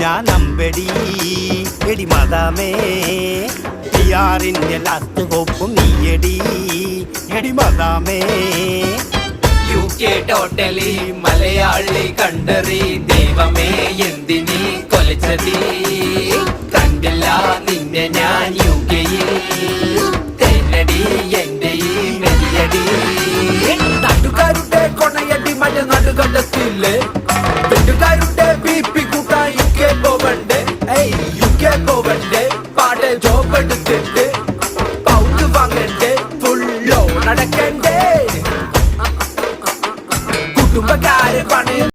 ഞാൻ അമ്പടി എടി മദാമേ യാറിന്റെ ലാസ്റ്റ് ഹോപ്പും നീയടി എടി മദാമേ UK ടോട്ടലി മലയാളി കണ്ടറി ദൈവമേ എന്തിനീ കൊലച്ചതി